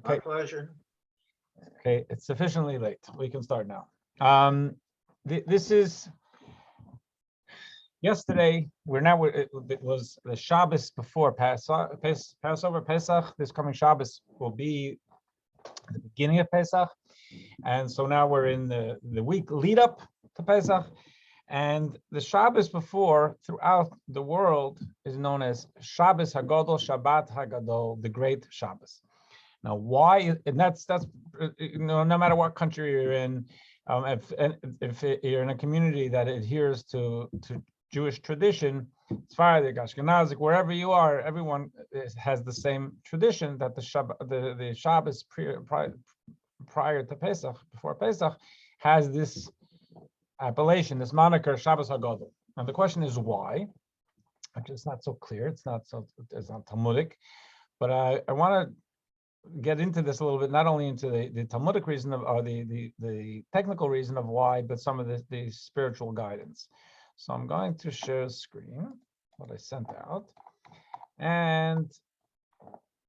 My pleasure. Okay, it's sufficiently late. We can start now. This is yesterday. It was the Shabbos before Passover. Pesach. This coming Shabbos will be the beginning of Pesach, and so now we're in the week lead up to Pesach. And the Shabbos before, throughout the world, is known as Shabbos Hagadol, Shabbat Hagadol, the Great Shabbos. Now, why? And that's no matter what country you're in, if you're in a community that adheres to Jewish tradition, Sephardic, Ashkenazic, wherever you are, everyone has the same tradition that the Shabbos prior to Pesach, before Pesach, has this appellation, this moniker, Shabbos Hagadol. And the question is why? Actually, it's not so clear. It's not Talmudic, but I want to get into this a little bit, not only into the Talmudic reason or the technical reason of why, but some of the spiritual guidance. So I'm going to share a screen, what I sent out. And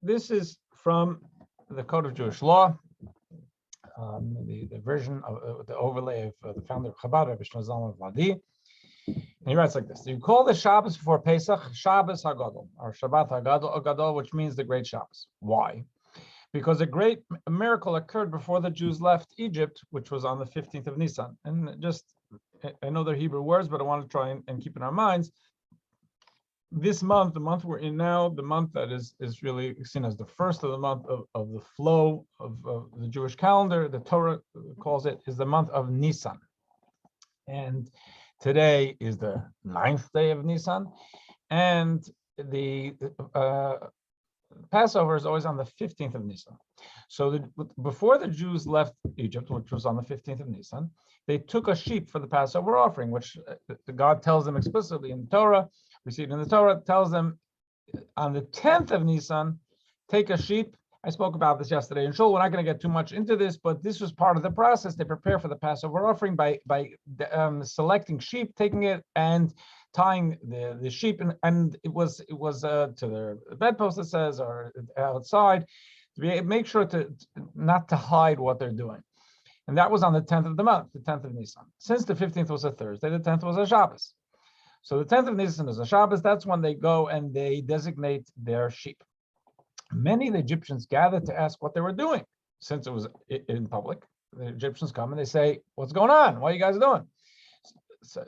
this is from the Code of Jewish Law, the version of the overlay of the founder of Chabad, Rabbi Mendy. And he writes like this: you call the Shabbos before Pesach Shabbos Hagadol, or Shabbat Hagadol, which means the Great Shabbos. Why? Because a great miracle occurred before the Jews left Egypt, which was on the 15th of Nisan. And just, I know they're Hebrew words, but I want to try and keep in our minds. This month, the month we're in now, the month that is really seen as the first of the month of the flow of the Jewish calendar, the Torah calls it, is the month of Nisan. And today is the 9th day of Nisan. And the Passover is always on the 15th of Nisan. So before the Jews left Egypt, which was on the 15th of Nisan, they took a sheep for the Passover offering, which God tells them explicitly in the Torah. We see it in the Torah, tells them on the 10th of Nisan, take a sheep. I spoke about this yesterday in Shul. We're not going to get too much into this, but this was part of the process. They prepare for the Passover offering by selecting sheep, taking it and tying the sheep, and it was to their bedpost, it says, or outside, to make sure to not to hide what they're doing. And that was on the 10th of the month, the 10th of Nisan. Since the 15th was a Thursday, the 10th was a Shabbos. So the 10th of Nisan is a Shabbos. That's when they go and they designate their sheep. Many of the Egyptians gathered to ask what they were doing. Since it was in public, the Egyptians come and they say, what's going on? What are you guys doing? So,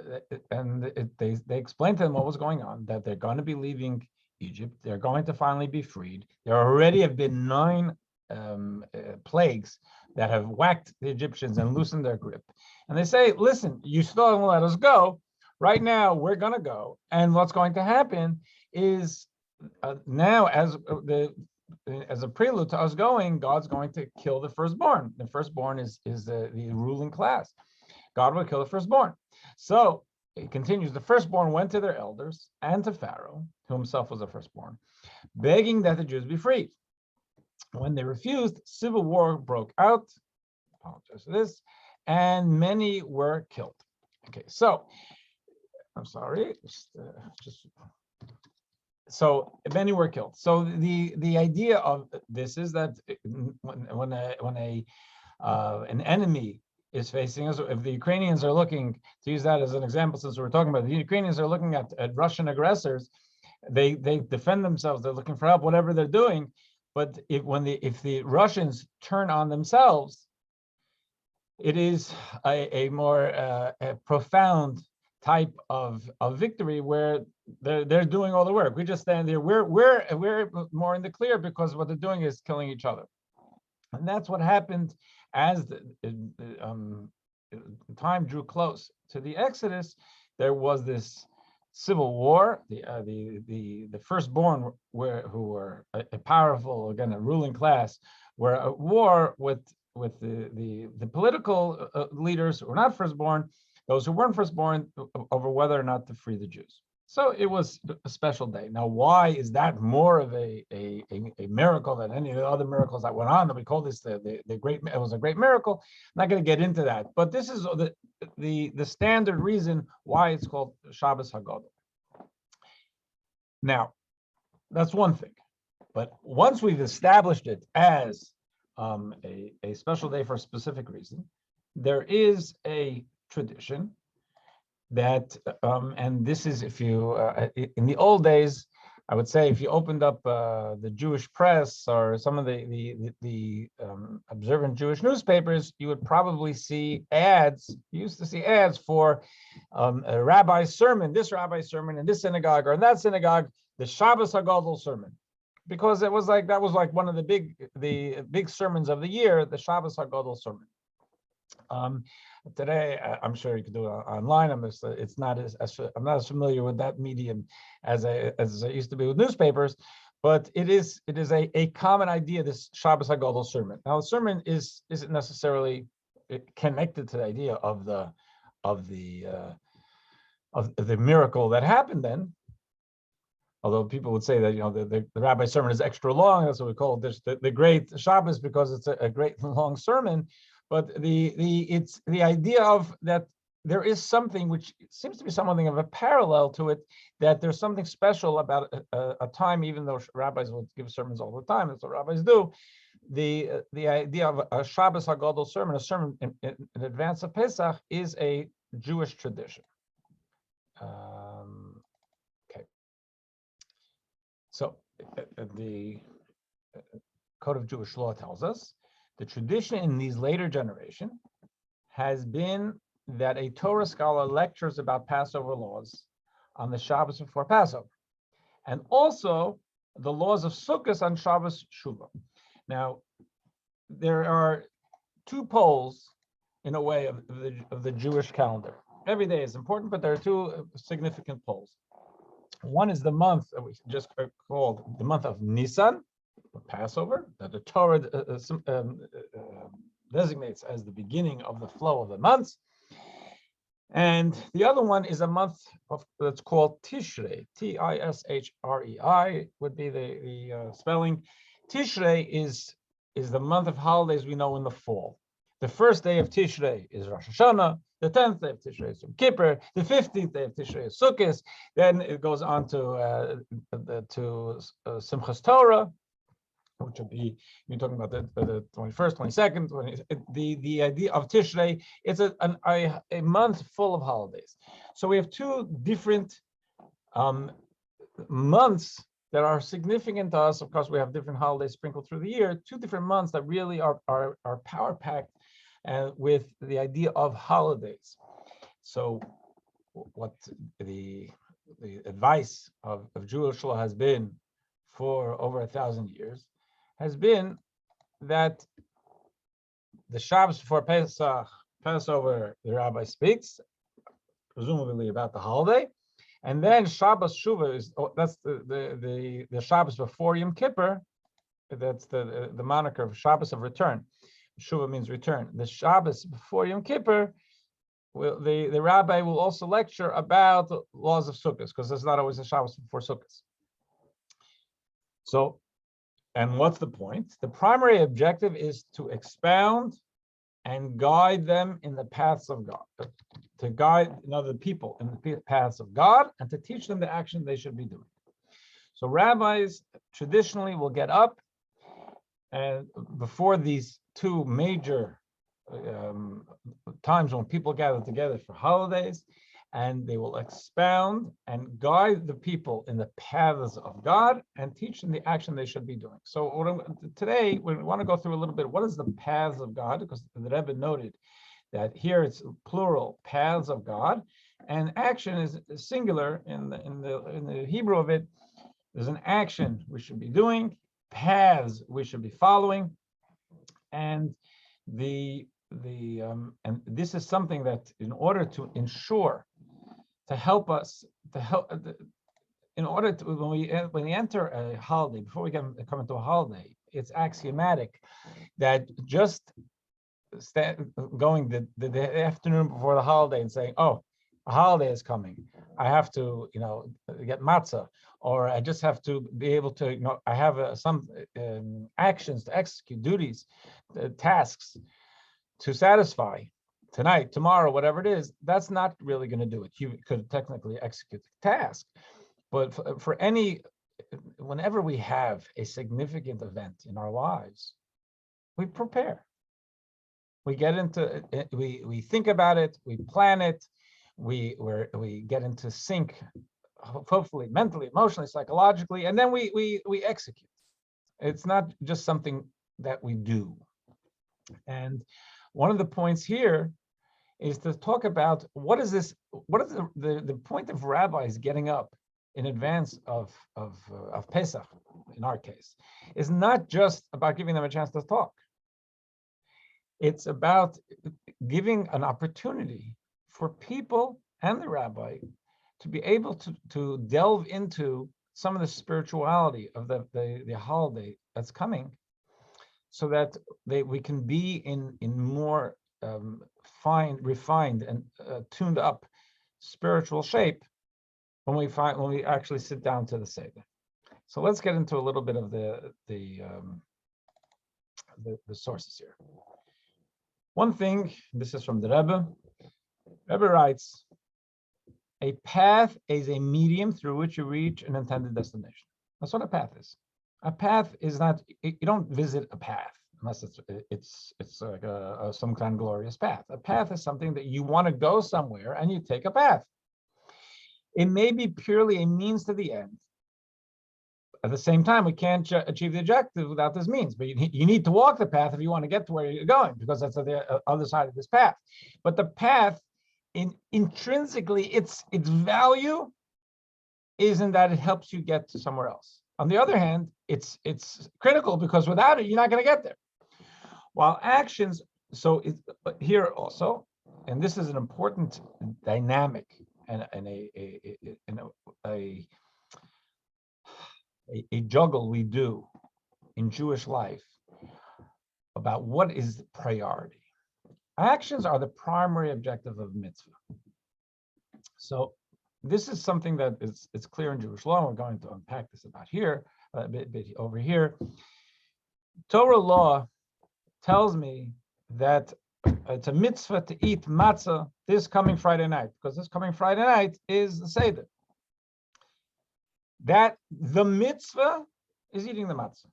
they explained to them what was going on, that they're going to be leaving Egypt. They're going to finally be freed. There already have been 9 plagues that have whacked the Egyptians and loosened their grip. And they say, listen, you still don't let us go. Right now, we're going to go. And what's going to happen is now, as a prelude to us going, God's going to kill the firstborn. The firstborn is the ruling class. God will kill the firstborn. So it continues. The firstborn went to their elders and to Pharaoh, who himself was a firstborn, begging that the Jews be freed. When they refused, civil war broke out. Apologize for this, and many were killed. Okay, so I'm sorry. So many were killed. So the idea of this is that when an enemy is facing us, if the Ukrainians are looking, to use that as an example, since we're talking about the Ukrainians are looking at Russian aggressors, they defend themselves, they're looking for help, whatever they're doing. But if the Russians turn on themselves, it is a more profound type of victory where they're doing all the work. We just stand there. We're more in the clear because what they're doing is killing each other, and that's what happened as the time drew close to the Exodus. There was this civil war. The firstborn who were a powerful, again, a ruling class, were at war with the political leaders who were not firstborn, those who weren't firstborn, over whether or not to free the Jews. So it was a special day. Now, why is that more of a miracle than any of the other miracles that went on? That we call this the great. It was a great miracle. I'm not going to get into that, but this is the standard reason why it's called Shabbos Hagadol. Now, that's one thing. But once we've established it as a special day for a specific reason. There is a tradition that, and this is if you, in the old days, I would say if you opened up the Jewish press or some of the observant Jewish newspapers, you would probably see ads. You used to see ads for a rabbi's sermon, this rabbi's sermon in this synagogue or in that synagogue, the Shabbos HaGadol sermon, because it was like that was like one of the big sermons of the year, the Shabbos HaGadol sermon. Today, I'm sure you can do it online. It's not I'm not as familiar with that medium as I used to be with newspapers, but it is a common idea. This Shabbos HaGadol sermon. Now, the sermon isn't necessarily connected to the idea of the miracle that happened then. Although people would say that the rabbi's sermon is extra long, that's what we call this the Great Shabbos, because it's a great long sermon. But the idea of that there is something which seems to be something of a parallel to it, that there's something special about a time, even though rabbis will give sermons all the time, that's what rabbis do. The idea of a Shabbos HaGadol sermon, a sermon in advance of Pesach, is a Jewish tradition. Okay. So the Code of Jewish Law tells us the tradition in these later generations has been that a Torah scholar lectures about Passover laws on the Shabbos before Passover, and also the laws of Sukkot on Shabbos Shuvah. Now, there are two poles, in a way, of the Jewish calendar. Every day is important, but there are two significant poles. One is the month that we just called the month of Nisan, Passover, that the Torah designates as the beginning of the flow of the months. And the other one is a month that's called Tishrei, Tishrei would be the spelling. Tishrei is the month of holidays we know in the fall. The first day of Tishrei is Rosh Hashanah. The 10th day of Tishrei is Yom Kippur. The 15th day of Tishrei is Sukkot. Then it goes on to Simchas Torah, which would be, you're talking about the 21st, 22nd, the idea of Tishrei. It's a month full of holidays. So we have two different months that are significant to us. Of course, we have different holidays sprinkled through the year, two different months that really are power-packed with the idea of holidays. So what the advice of Jewish law has been for over 1,000 years has been that the Shabbos before Pesach, Passover, the rabbi speaks, presumably about the holiday, and then Shabbos Shuvah that's the Shabbos before Yom Kippur. That's the moniker of Shabbos of return. Shuvah means return. The Shabbos before Yom Kippur, the rabbi will also lecture about the laws of Sukkot, because there's not always a Shabbos before Sukkot. So, and what's the point? The primary objective is to expound and guide them in the paths of God, to guide the people in the paths of God, and to teach them the action they should be doing. So rabbis traditionally will get up, and before these two major times when people gather together for holidays, and they will expound and guide the people in the paths of God and teach them the action they should be doing. So today we want to go through a little bit, what is the paths of God? Because the Rebbe noted that here it's plural, paths of God, and action is singular in the Hebrew of it. There's an action we should be doing, paths we should be following, and and this is something that, in order to ensure, to help us, in order to, when we enter a holiday, before we come into a holiday, it's axiomatic that just going the afternoon before the holiday and saying, oh, a holiday is coming, I have to, get matzah, or I just have to be able to, I have some actions to execute, duties, tasks to satisfy tonight, tomorrow, whatever it is. That's not really going to do it. You could technically execute the task, but for whenever we have a significant event in our lives, we prepare. We get into it, we think about it, we plan it, we get into sync, hopefully mentally, emotionally, psychologically, and then we execute. It's not just something that we do. And one of the points here is to talk about what is the point of rabbis getting up in advance of Pesach, in our case, is not just about giving them a chance to talk. It's about giving an opportunity for people and the rabbi to be able to delve into some of the spirituality of the holiday that's coming, so that we can be in more refined and tuned up spiritual shape when we actually sit down to the Seder. So let's get into a little bit of the sources here. One thing, this is from the Rabbi. Rabbi writes, a path is a medium through which you reach an intended destination. That's what a path is. A path is not, you don't visit a path unless it's like some kind of glorious path. A path is something that you want to go somewhere and you take a path. It may be purely a means to the end. At the same time, we can't achieve the objective without this means, but you need to walk the path if you want to get to where you're going, because that's on the other side of this path. But the path, intrinsically, its value isn't that it helps you get to somewhere else. On the other hand, it's critical, because without it, you're not going to get there. While actions, so here also, and this is an important dynamic and a juggle we do in Jewish life about what is the priority. Actions are the primary objective of mitzvah. So this is something that it's clear in Jewish law. We're going to unpack this about here, a bit over here. Torah law tells me that it's a mitzvah to eat matzah this coming Friday night, because this coming Friday night is the Seder. That the mitzvah is eating the matzah.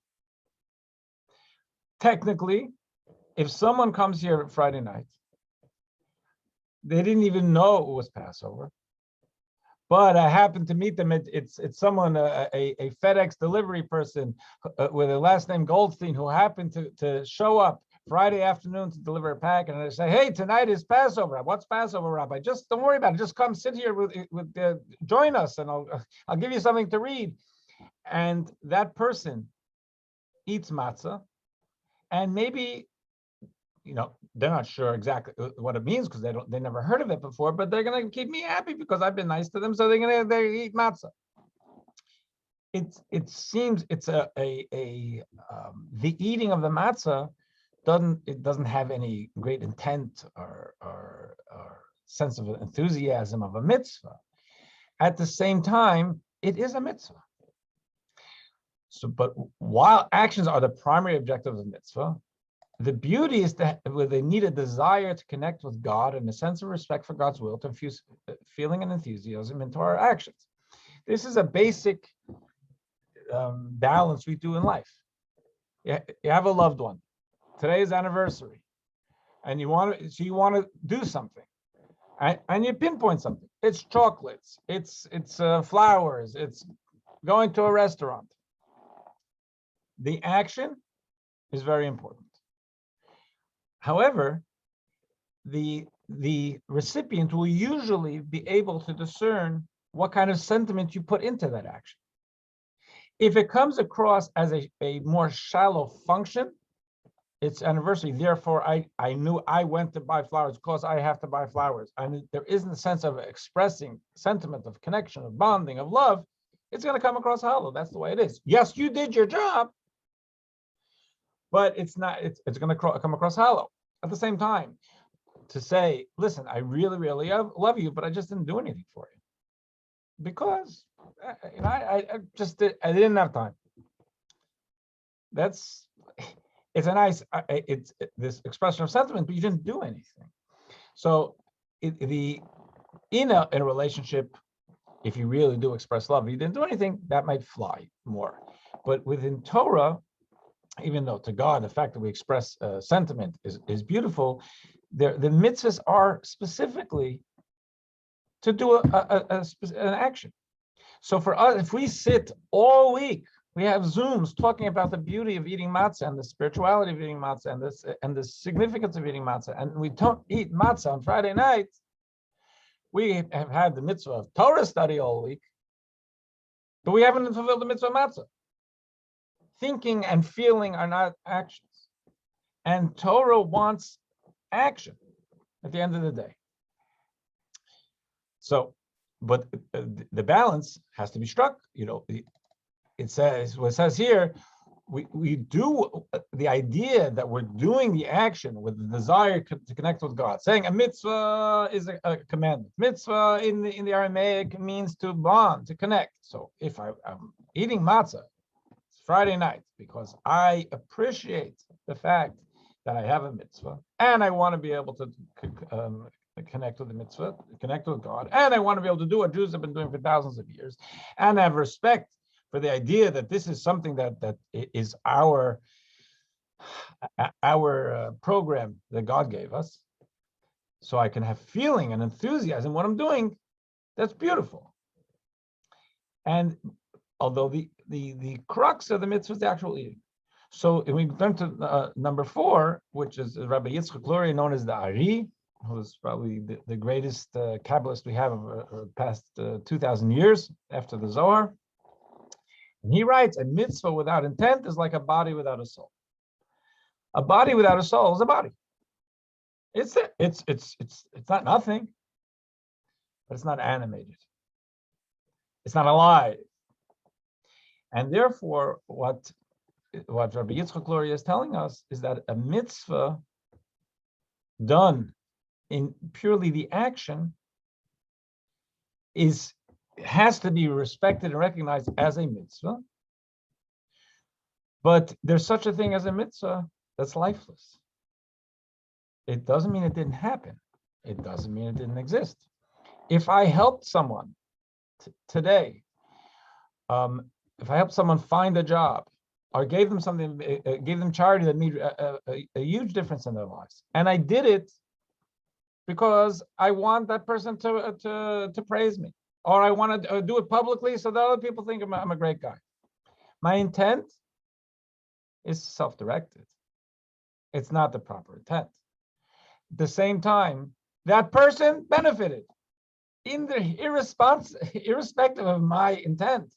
Technically, if someone comes here Friday night, they didn't even know it was Passover, but I happened to meet them. It's someone, a FedEx delivery person with a last name Goldstein, who happened to show up Friday afternoon to deliver a pack, and I say, hey, tonight is Passover. What's Passover, Rabbi? Just don't worry about it. Just come sit here join us, and I'll give you something to read. And that person eats matzah, and maybe, they're not sure exactly what it means, because they never heard of it before, but they're going to keep me happy because I've been nice to them, so they eat matzah. It seems it's the eating of the matzah doesn't have any great intent or sense of enthusiasm of a mitzvah. At the same time, it is a mitzvah. So, but while actions are the primary objective of the mitzvah, the beauty is that they need a desire to connect with God and a sense of respect for God's will to infuse feeling and enthusiasm into our actions. This is a basic balance we do in life. You have a loved one. Today is anniversary, and you want to do something, and you pinpoint something. It's chocolates, it's flowers, it's going to a restaurant. The action is very important. However, the recipient will usually be able to discern what kind of sentiment you put into that action. If it comes across as a more shallow function, it's anniversary, therefore I knew I went to buy flowers because I have to buy flowers, and there isn't a sense of expressing sentiment of connection, of bonding, of love, it's going to come across hollow. That's the way it is. Yes, you did your job, but it's going to come across hollow. At the same time, to say, listen, I really, really love you, but I just didn't do anything for you because I didn't have time. It's a nice, it's this expression of sentiment, but you didn't do anything. So in a relationship, if you really do express love, you didn't do anything, that might fly more. But within Torah, even though to God the fact that we express sentiment is beautiful, the mitzvahs are specifically to do an action. So for us, if we sit all week, we have Zooms talking about the beauty of eating matzah and the spirituality of eating matzah and the significance of eating matzah, and we don't eat matzah on Friday night, we have had the mitzvah of Torah study all week, but we haven't fulfilled the mitzvah of matzah. Thinking and feeling are not actions. And Torah wants action at the end of the day. So, but the balance has to be struck. It says, what it says here, we do the idea that we're doing the action with the desire to connect with God. Saying a mitzvah is a commandment. Mitzvah in the Aramaic means to bond, to connect. So if I'm eating matzah Friday night because I appreciate the fact that I have a mitzvah and I want to be able to connect with the mitzvah, connect with God, and I want to be able to do what Jews have been doing for thousands of years, and have respect for the idea that this is something that is our program that God gave us, so I can have feeling and enthusiasm in what I'm doing. That's beautiful. And although the crux of the mitzvah is the actual eating. So if we turn to number 4, which is Rabbi Yitzchak Luria, known as the Ari, who is probably the greatest Kabbalist we have of past 2,000 years after the Zohar. And he writes, a mitzvah without intent is like a body without a soul. A body without a soul is a body. It's not nothing, but it's not animated. It's not alive. And therefore, what Rabbi Yitzchak Luria is telling us is that a mitzvah done in purely the action has to be respected and recognized as a mitzvah. But there's such a thing as a mitzvah that's lifeless. It doesn't mean it didn't happen. It doesn't mean it didn't exist. If I helped someone today, if I helped someone find a job, or gave them something, gave them charity that made a huge difference in their lives, and I did it because I want that person to praise me, or I want to do it publicly so that other people think I'm a great guy. My intent is self-directed. It's not the proper intent. At the same time, that person benefited irrespective of my intent.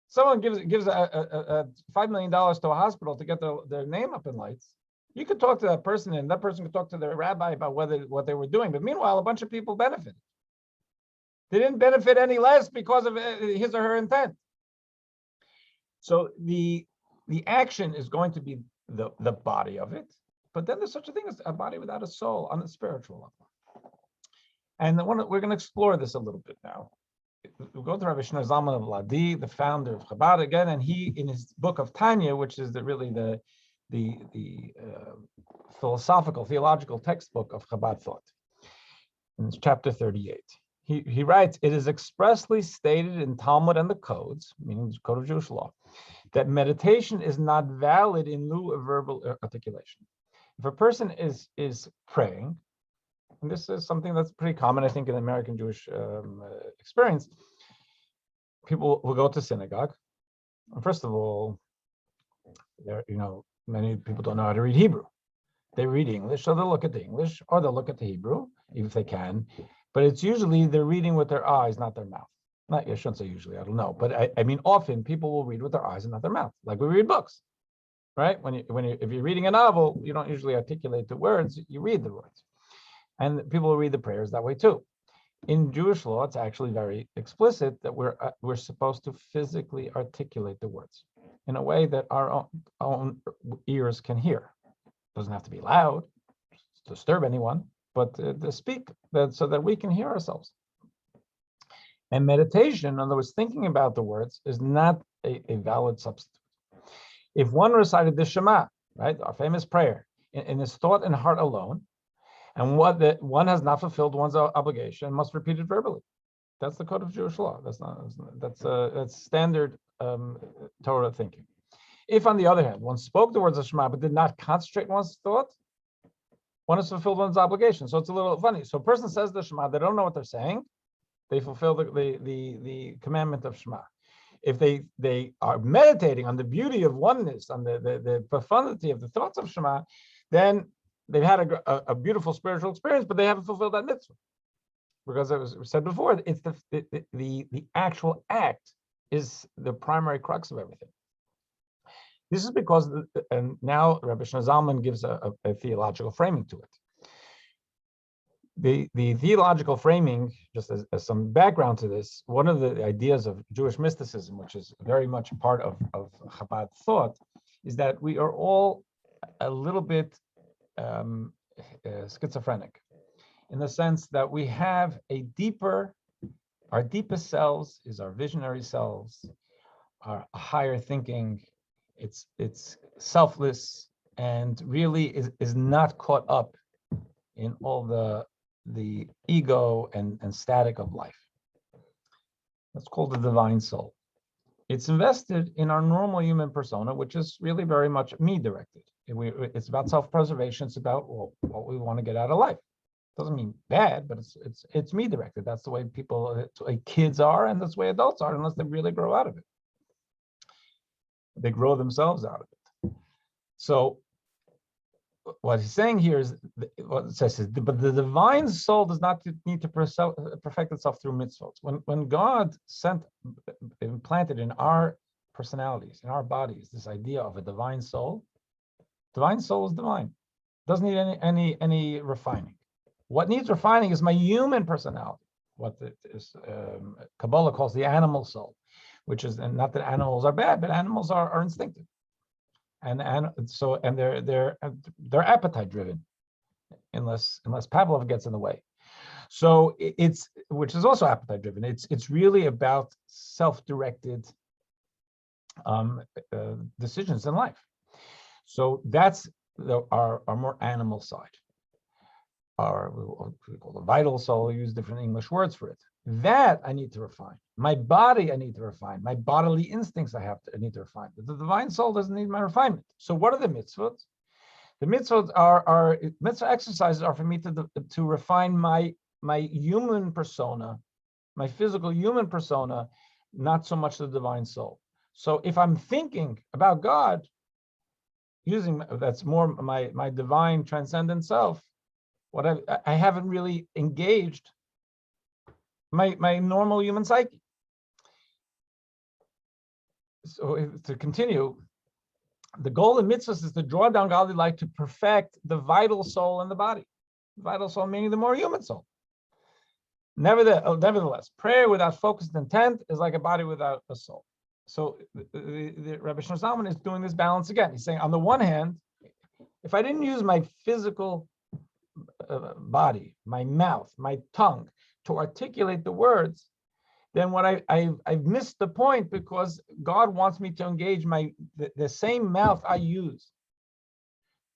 Someone gives a $5 million to a hospital to get their name up in lights. You could talk to that person, and that person could talk to their rabbi about what they were doing. But meanwhile, a bunch of people benefited. They didn't benefit any less because of his or her intent. So the action is going to be the body of it. But then there's such a thing as a body without a soul on the spiritual level. And we're going to explore this a little bit now. We'll go to Rabbi Shneur Zalman of Ladi, the founder of Chabad again, and he, in his book of Tanya, which is the theological textbook of Chabad thought, in chapter 38, he writes, it is expressly stated in Talmud and the codes, meaning the code of Jewish law, that meditation is not valid in lieu of verbal articulation. If a person is praying, and this is something that's pretty common, I think, in the American Jewish experience, people will go to synagogue. And first of all, many people don't know how to read Hebrew. They read English, so they'll look at the English, or they'll look at the Hebrew, even if they can. But it's usually they're reading with their eyes, not their mouth. I shouldn't say usually, I don't know. But I mean, often people will read with their eyes and not their mouth, like we read books, right? If you're reading a novel, you don't usually articulate the words, you read the words. And people will read the prayers that way too. In Jewish law, it's actually very explicit that we're supposed to physically articulate the words in a way that our own ears can hear. It doesn't have to be loud, to disturb anyone, but to speak so that we can hear ourselves. And meditation, in other words, thinking about the words, is not a valid substitute. If one recited the Shema, right, our famous prayer, in his thought and heart alone, and one has not fulfilled one's obligation, must repeat it verbally. That's the code of Jewish law. That's standard Torah thinking. If, on the other hand, one spoke the words of Shema but did not concentrate one's thought, one has fulfilled one's obligation. So it's a little funny. So a person says the Shema, they don't know what they're saying, they fulfill the commandment of Shema. If they are meditating on the beauty of oneness, on the profundity of the thoughts of Shema, then they've had a beautiful spiritual experience, but they haven't fulfilled that mitzvah. Because it was said before, it's the actual act is the primary crux of everything. This is because, and now Rabbi Zalman gives a theological framing to it. The theological framing, just as some background to this, one of the ideas of Jewish mysticism, which is very much a part of Chabad thought, is that we are all a little bit schizophrenic, in the sense that we have our deepest selves is our visionary selves, our higher thinking. It's selfless and really is not caught up in all the ego and static of life. That's called the divine soul. It's invested in our normal human persona, which is really very much me directed. It's about self-preservation. It's about what we want to get out of life. Doesn't mean bad, but it's me directed. That's the way kids are, and that's the way adults are, unless they really grow out of it. They grow themselves out of it. So what he's saying here is, what it says is, but the divine soul does not need to perfect itself through mitzvos. When God implanted in our personalities, in our bodies, this idea of a divine soul is divine. Doesn't need any refining. What needs refining is my human personality, what Kabbalah calls the animal soul, which is, and not that animals are bad, but animals are instinctive, and they're appetite driven, unless Pavlov gets in the way. So it's, which is also appetite driven. It's really about self-directed decisions in life. So that's our more animal side. We call the vital soul. We use different English words for it. That I need to refine. My body I need to refine. My bodily instincts I need to refine. But the divine soul doesn't need my refinement. So what are the mitzvot? The mitzvot are mitzvah exercises are for me to refine my human persona, my physical human persona, not so much the divine soul. So if I'm thinking about God, that's more my divine transcendent self, what I haven't really engaged my normal human psyche. So to continue, the goal of mitzvahs is to draw down godly light to perfect the vital soul in the body. Vital soul meaning the more human soul. Nevertheless, prayer without focused intent is like a body without a soul. So the Rabbi Zalman is doing this balance again. He's saying, on the one hand, if I didn't use my physical body, my mouth, my tongue to articulate the words, then what I've missed the point, because God wants me to engage the same mouth I use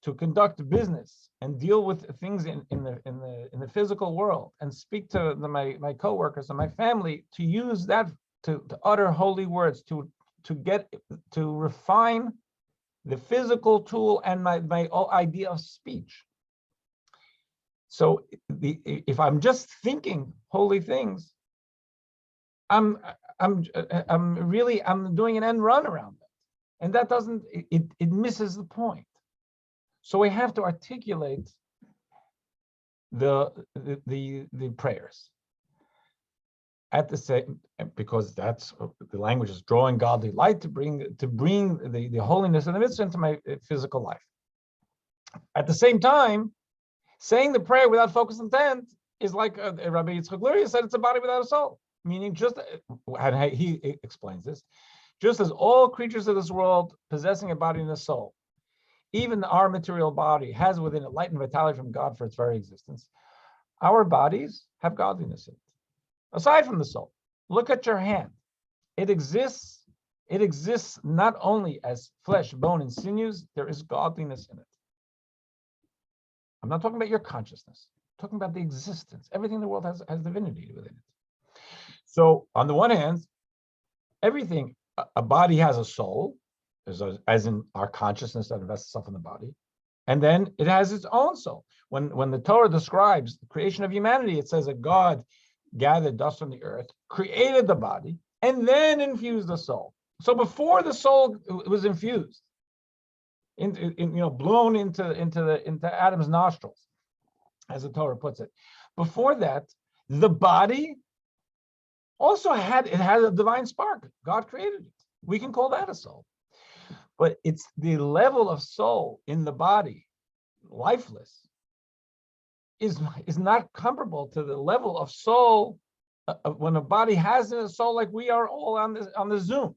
to conduct business and deal with things in the physical world and speak to my coworkers and my family, to use that to utter holy words, to refine the physical tool and my idea of speech. So if I'm just thinking holy things, I'm doing an end run around that, and that doesn't, it misses the point. So we have to articulate the prayers at the same, because that's the language is drawing godly light to bring the holiness of the mitzvah into my physical life. At the same time, saying the prayer without focus intent is like Rabbi Yitzchak Luria said, it's a body without a soul. Meaning, and he explains this, just as all creatures of this world possessing a body and a soul, even our material body has within it light and vitality from God for its very existence, our bodies have godliness in it. Aside from the soul, look at your hand. It exists not only as flesh, bone, and sinews, there is godliness in it. I'm not talking about your consciousness. I'm talking about the existence. Everything in the world has divinity within it. So on the one hand, everything, a body has a soul, as in our consciousness that invests itself in the body. And then it has its own soul. When the Torah describes the creation of humanity, it says that God gathered dust from the earth, created the body, and then infused the soul. So before the soul was infused, blown into Adam's nostrils, as the Torah puts it, before that, the body also had a divine spark. God created it. We can call that a soul. But it's the level of soul in the body, lifeless, is not comparable to the level of soul when a body has a soul like we are all on the Zoom.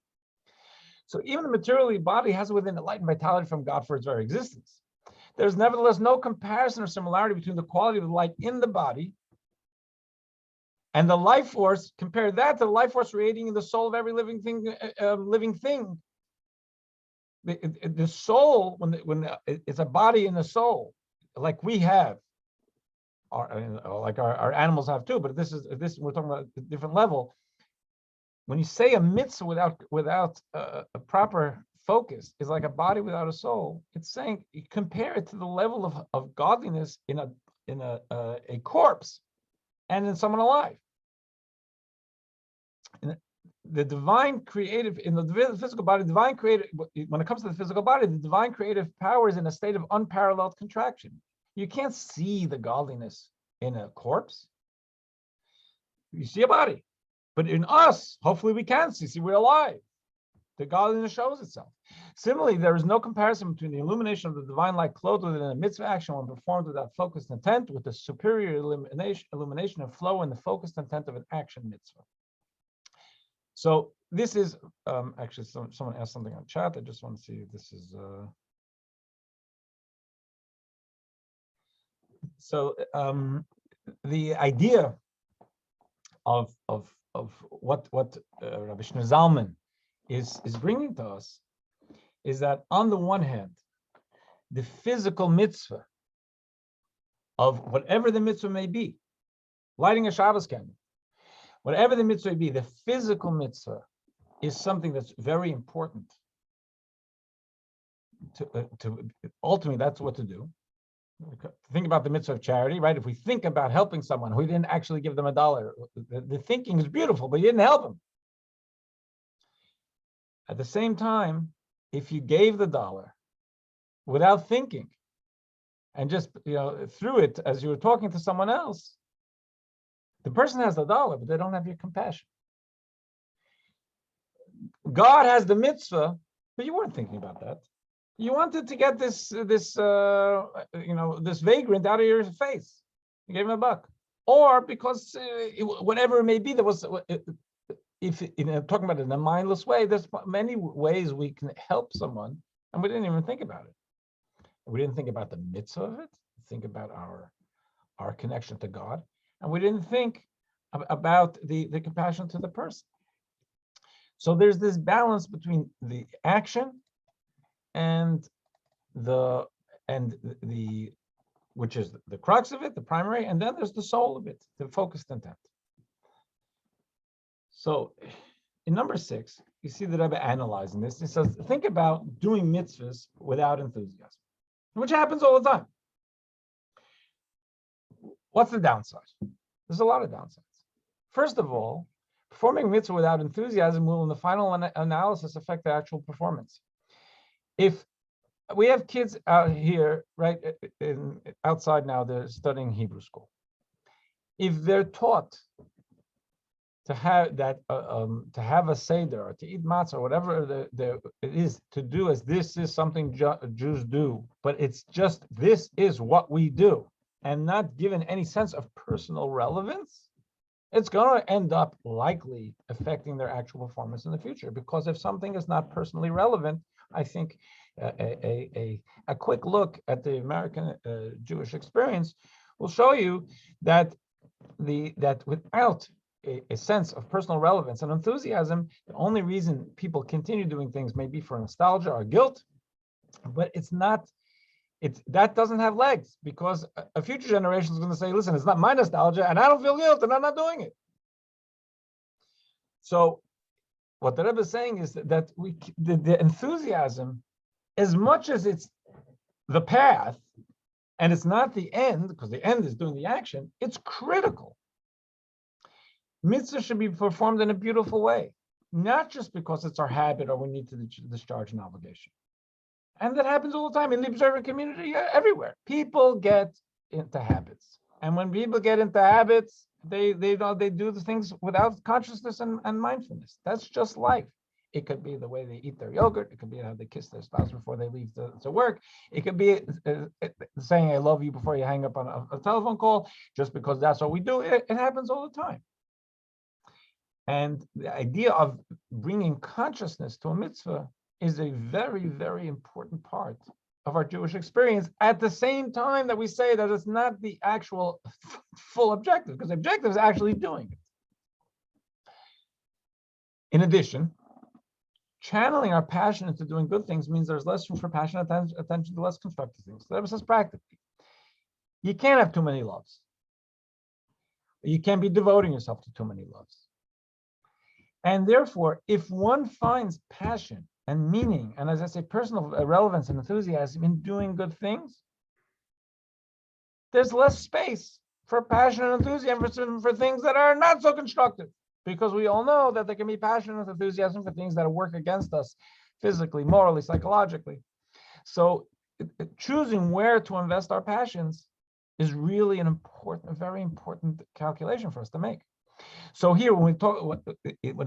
So even the materially body has within it light and vitality from God for its very existence. There's nevertheless no comparison or similarity between the quality of the light in the body and the life force. Compare that to the life force radiating in the soul of every living thing. The soul, when it's a body and a soul, like we have, like our animals have too. But this we're talking about a different level. When you say a mitzvah without a proper focus is like a body without a soul, it's saying you compare it to the level of godliness in a corpse and in someone alive. And the divine creative in the physical body, divine creative, when it comes to the physical body, the divine creative power is in a state of unparalleled contraction. You can't see the godliness in a corpse. You see a body. But in us, hopefully we can see we're alive. The godliness shows itself. Similarly, there is no comparison between the illumination of the divine light clothed within a mitzvah action when performed without focused intent with the superior illumination of flow and the focused intent of an action mitzvah. So this is, actually someone asked something on chat. I just want to see if this is, the idea of what Rabbi Zalman is bringing to us is that on the one hand, the physical mitzvah of whatever the mitzvah may be, lighting a Shabbos candle, whatever the mitzvah may be, the physical mitzvah is something that's very important. To ultimately, that's what to do. Think about the mitzvah of charity, right? If we think about helping someone who didn't actually give them $1, the thinking is beautiful, but you didn't help them. At the same time, if you gave the $1 without thinking and just threw it as you were talking to someone else, the person has the $1, but they don't have your compassion. God has the mitzvah, but you weren't thinking about that. You wanted to get this vagrant out of your face. You gave him $1, or because whatever it may be, there was. If talking about it in a mindless way, there's many ways we can help someone, and we didn't even think about it. We didn't think about the mitzvah of it. Think about our connection to God, and we didn't think about the compassion to the person. So there's this balance between the action and the which is the crux of it, the primary, and then there's the soul of it, the focused intent. So in number 6, you see the Rabbi analyzing this. He says, think about doing mitzvahs without enthusiasm, which happens all the time. What's the downside? There's a lot of downsides. First of all, performing mitzvah without enthusiasm will, in the final analysis, affect the actual performance. If we have kids out here, right, outside now, they're studying Hebrew school. If they're taught to have that, to have a seder, or to eat matzah, or whatever it is to do, as this is something Jews do, but it's just this is what we do, and not given any sense of personal relevance, it's going to end up likely affecting their actual performance in the future. Because if something is not personally relevant, I think a quick look at the American Jewish experience will show you that without a sense of personal relevance and enthusiasm, the only reason people continue doing things may be for nostalgia or guilt, but that doesn't have legs, because a future generation is going to say, listen, it's not my nostalgia and I don't feel guilt and I'm not doing it. So what the Rebbe is saying is that the enthusiasm, as much as it's the path, and it's not the end, because the end is doing the action, it's critical. Mitzvah should be performed in a beautiful way, not just because it's our habit or we need to discharge an obligation. And that happens all the time in the observant community, everywhere. People get into habits. And when people get into habits, they do the things without consciousness and mindfulness. That's just life. It could be the way they eat their yogurt. It could be how they kiss their spouse before they leave to work. It could be saying I love you before you hang up on a telephone call, just because that's what we do. It happens all the time. And the idea of bringing consciousness to a mitzvah is a very, very important part of our Jewish experience, at the same time that we say that it's not the actual full objective, because the objective is actually doing it. In addition, channeling our passion into doing good things means there's less room for passionate attention to less constructive things. So that says practically, you can't have too many loves. You can't be devoting yourself to too many loves. And therefore, if one finds passion and meaning, and as I say, personal relevance and enthusiasm in doing good things, there's less space for passion and enthusiasm for things that are not so constructive, because we all know that there can be passion and enthusiasm for things that work against us physically, morally, psychologically. So choosing where to invest our passions is really a very important calculation for us to make. So here, when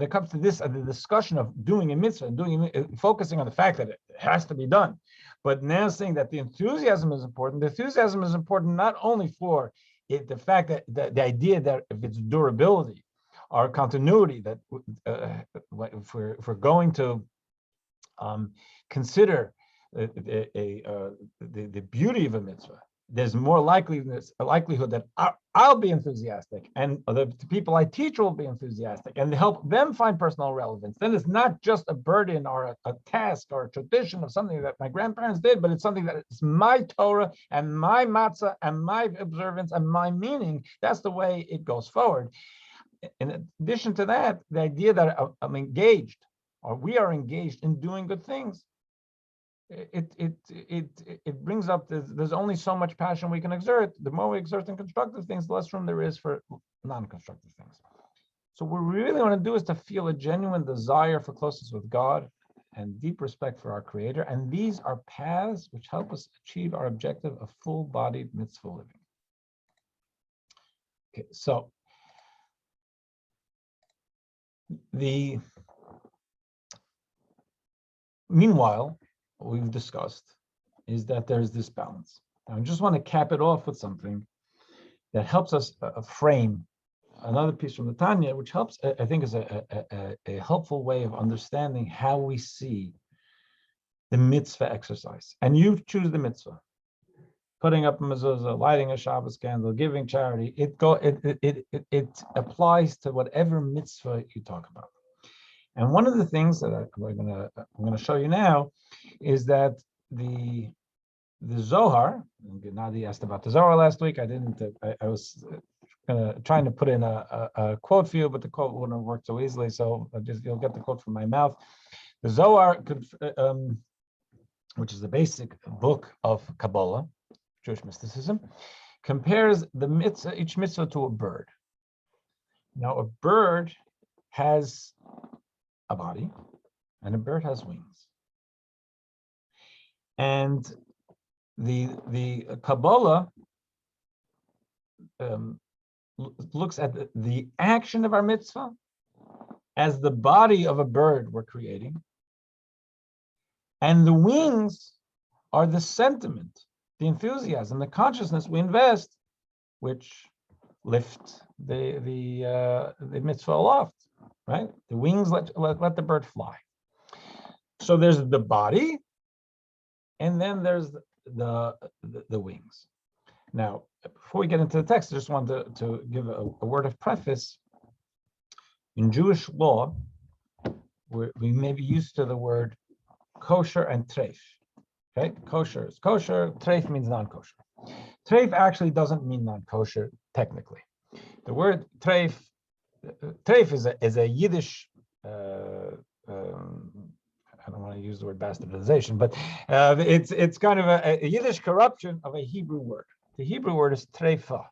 it comes to this, the discussion of doing a mitzvah and focusing on the fact that it has to be done, but now saying that the enthusiasm is important. The enthusiasm is important not only for the fact that the idea that if it's durability or continuity, that if we're going to consider the beauty of a mitzvah, there's more likelihood that I'll be enthusiastic, and the people I teach will be enthusiastic, and help them find personal relevance. Then it's not just a burden or a task or a tradition of something that my grandparents did, but it's something that is my Torah and my matzah and my observance and my meaning. That's the way it goes forward. In addition to that, the idea that I'm engaged, or we are engaged in doing good things, it brings up there's only so much passion we can exert. The more we exert in constructive things, the less room there is for non-constructive things. So what we really want to do is to feel a genuine desire for closeness with God and deep respect for our Creator. And these are paths which help us achieve our objective of full-bodied mitzvah living. Okay, so meanwhile, what we've discussed is that there's this balance. Now, I just want to cap it off with something that helps us frame another piece from the Tanya, which helps, I think, is a helpful way of understanding how we see the mitzvah exercise. And you choose the mitzvah: putting up a mezuzah, lighting a Shabbos candle, giving charity. It applies to whatever mitzvah you talk about. And one of the things that I'm going to show you now is that the Zohar. Nadi asked about the Zohar last week. I didn't. I was trying to put in a quote for you, but the quote wouldn't work so easily. So you'll get the quote from my mouth. The Zohar, which is the basic book of Kabbalah, Jewish mysticism, compares each mitzvah to a bird. Now, a bird has a body, and a bird has wings. And the Kabbalah looks at the action of our mitzvah as the body of a bird we're creating, and the wings are the sentiment, the enthusiasm, the consciousness we invest, which lift the mitzvah aloft. Right? The wings let the bird fly. So there's the body, and then there's the wings. Now, before we get into the text, I just wanted to give a word of preface. In Jewish law, we may be used to the word kosher and treif. Okay, kosher is kosher, treif means non-kosher. Treif actually doesn't mean non-kosher technically. The word treif is a Yiddish I don't want to use the word bastardization, but it's kind of a Yiddish corruption of a Hebrew word. The Hebrew word is treifa.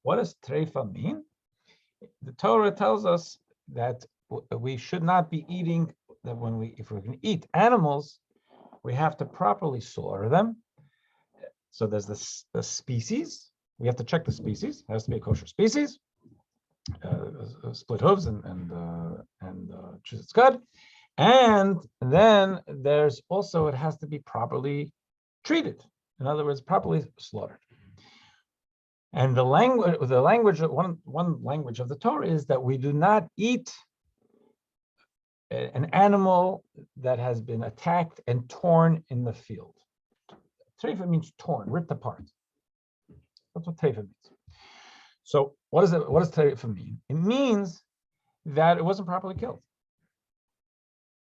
What does treifa mean? The Torah tells us that we should not be eating, that if we're going to eat animals, we have to properly slaughter them. So there's the species. We have to check the species. It has to be a kosher species. Split hooves and it's good. And then there's also, it has to be properly treated. In other words, properly slaughtered. And the language, one language of the Torah is that we do not eat an animal that has been attacked and torn in the field. Treifa means torn, ripped apart. That's what treifa means. So what does treifa mean? It means that it wasn't properly killed.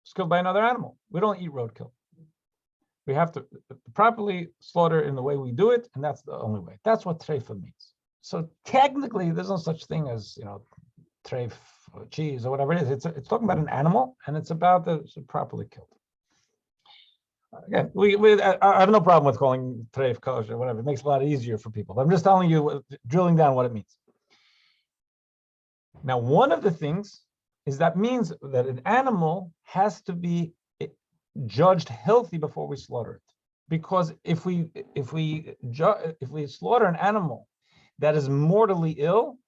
It's killed by another animal. We don't eat roadkill. We have to properly slaughter in the way we do it, and that's the only way. That's what treifa means. So technically, there's no such thing as treif or cheese or whatever it is. It's talking about an animal, and it's about the properly killed. Again, I have no problem with calling treif kosher or whatever. It makes it a lot easier for people. But I'm just telling you, drilling down what it means. Now, one of the things is that means that an animal has to be judged healthy before we slaughter it, because if we slaughter an animal that is mortally ill,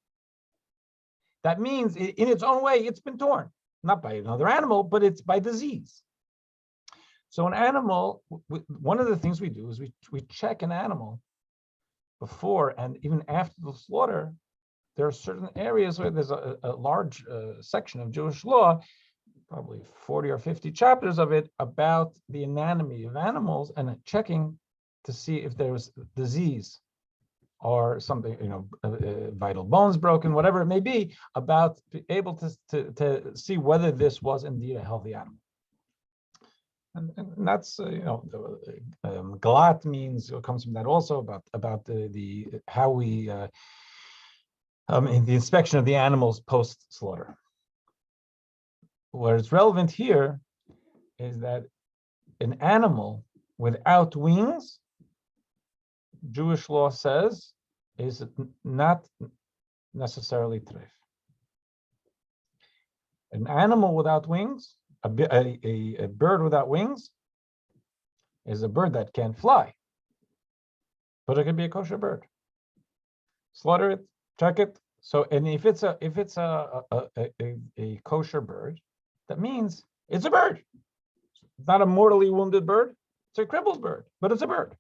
that means in its own way it's been torn, not by another animal, but it's by disease. So an animal, one of the things we do is we check an animal before and even after the slaughter. There are certain areas where there's a large section of Jewish law, probably 40 or 50 chapters of it, about the anatomy of animals and checking to see if there was disease or something, vital bones broken, whatever it may be, about be able to see whether this was indeed a healthy animal. And that's galat means, it comes from that also, about the how we in the inspection of the animals post slaughter. What is relevant here is that an animal without wings, Jewish law says, is not necessarily treif. An animal without wings, a bird without wings, is a bird that can't fly, but it can be a kosher bird. Slaughter it, check it. So, and if it's a kosher bird, that means it's a bird. It's not a mortally wounded bird. It's a crippled bird, but it's a bird.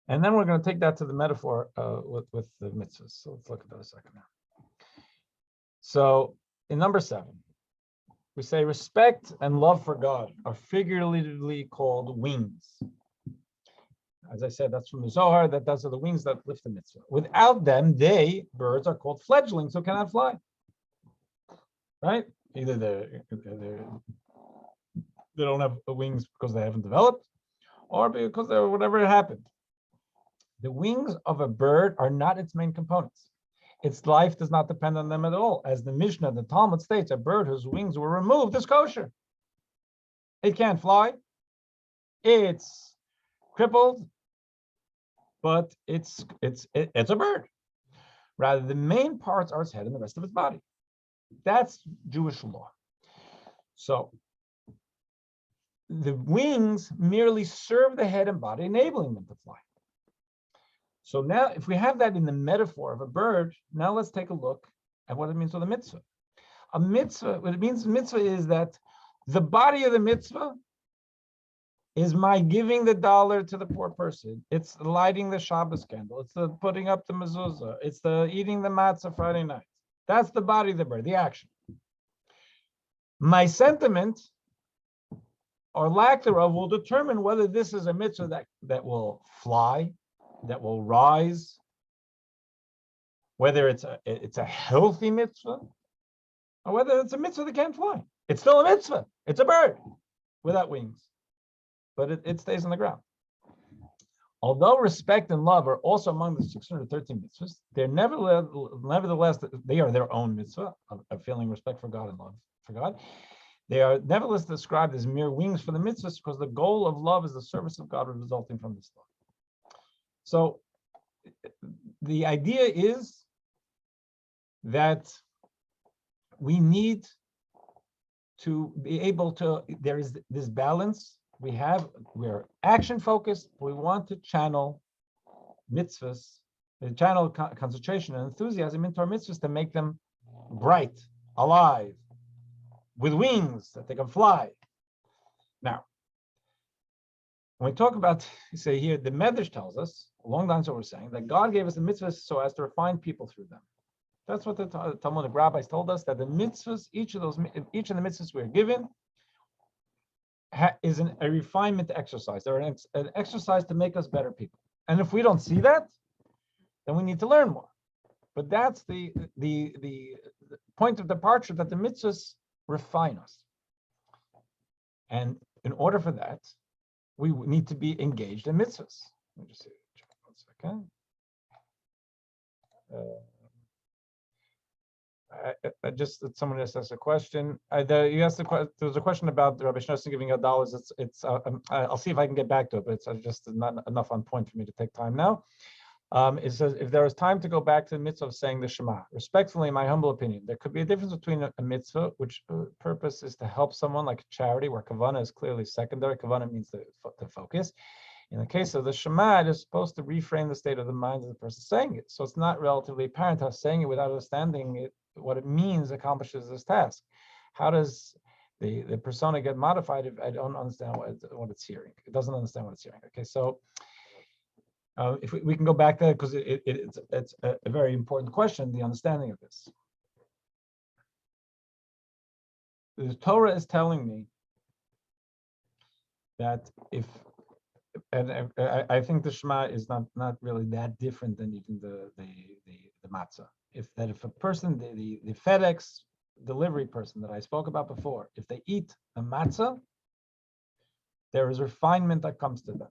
And then we're going to take that to the metaphor with the mitzvahs. So let's look at that a second now. So in number 7, we say respect and love for God are figuratively called wings. As I said, that's from the Zohar, those are the wings that lift the mitzvah. Without them, birds are called fledglings who cannot fly. Right? Either they don't have wings because they haven't developed, or because whatever happened. The wings of a bird are not its main components. Its life does not depend on them at all. As the Mishnah, the Talmud states, a bird whose wings were removed is kosher. It can't fly. It's crippled. But it's a bird. Rather, the main parts are its head and the rest of its body. That's Jewish law. So the wings merely serve the head and body, enabling them to fly. So now, if we have that in the metaphor of a bird, now let's take a look at what it means for the mitzvah. A mitzvah, what it means mitzvah is that the body of the mitzvah is my giving the dollar to the poor person. It's lighting the Shabbos candle. It's the putting up the mezuzah. It's the eating the matzah Friday night. That's the body of the bird, the action. My sentiment or lack thereof will determine whether this is a mitzvah that will fly, that will rise, whether it's a healthy mitzvah, or whether it's a mitzvah that can't fly. It's still a mitzvah. It's a bird without wings, but it stays on the ground. Although respect and love are also among the 613 mitzvahs, they're nevertheless they are their own mitzvah of feeling respect for God and love for God. They are nevertheless described as mere wings for the mitzvahs because the goal of love is the service of God resulting from this love. So the idea is that we need to be able to, there is this balance. We're action focused. We want to channel mitzvahs, channel concentration and enthusiasm into our mitzvahs to make them bright, alive, with wings that they can fly. Now, when we talk about, say here, the Medrash tells us, along the lines of what we're saying, that God gave us the mitzvahs so as to refine people through them. That's what the Talmudic rabbis told us, that the mitzvahs, each of the mitzvahs we're given, is a refinement exercise. They're an exercise to make us better people. And if we don't see that, then we need to learn more. But that's the point of departure, that the mitzvahs refine us. And in order for that, we need to be engaged in mitzvahs. Let me just see, 1 second. Someone just asked a question. You asked there was a question about Rabbi Herson giving out dollars. I'll see if I can get back to it, but it's just not enough on point for me to take time now. It says, if there is time to go back to the mitzvah of saying the Shema, respectfully, in my humble opinion, there could be a difference between a mitzvah, which purpose is to help someone, like charity, where kavanah is clearly secondary. Kavanah means to focus. In the case of the Shema, it is supposed to reframe the state of the mind of the person saying it. So it's not relatively apparent how saying it without understanding it, what it means, accomplishes this task. How does the persona get modified if I don't understand what it's hearing? It doesn't understand what it's hearing. Okay, so if we can go back there, because it's a very important question, the understanding of this. The Torah is telling me that I think the Shema is not really that different than even the matzah. If a person, the FedEx delivery person that I spoke about before, if they eat a matzah, there is refinement that comes to them.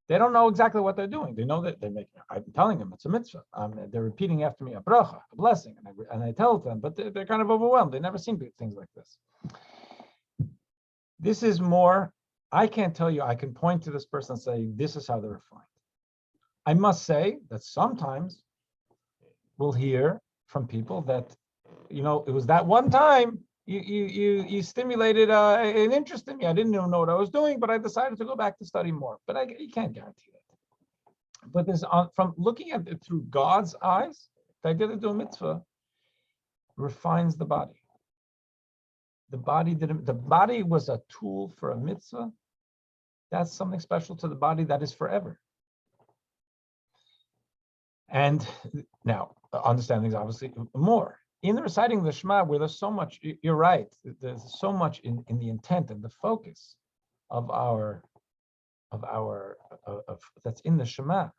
They don't know exactly what they're doing. They know that they're making. I'm telling them it's a mitzvah. They're repeating after me a bracha, a blessing, and I tell it to them, but they're kind of overwhelmed. They've never seen things like this. This is more. I can't tell you. I can point to this person and say, this is how they're refined. I must say that sometimes we'll hear from people that, it was that one time you stimulated an interest in me. I didn't even know what I was doing, but I decided to go back to study more. But you can't guarantee that. But from looking at it through God's eyes, the idea to do a mitzvah refines the body. The body was a tool for a mitzvah. That's something special to the body that is forever. And now, understanding is obviously more. In the reciting of the Shema, where there's so much, you're right, there's so much in the intent and the focus of that's in the Shema.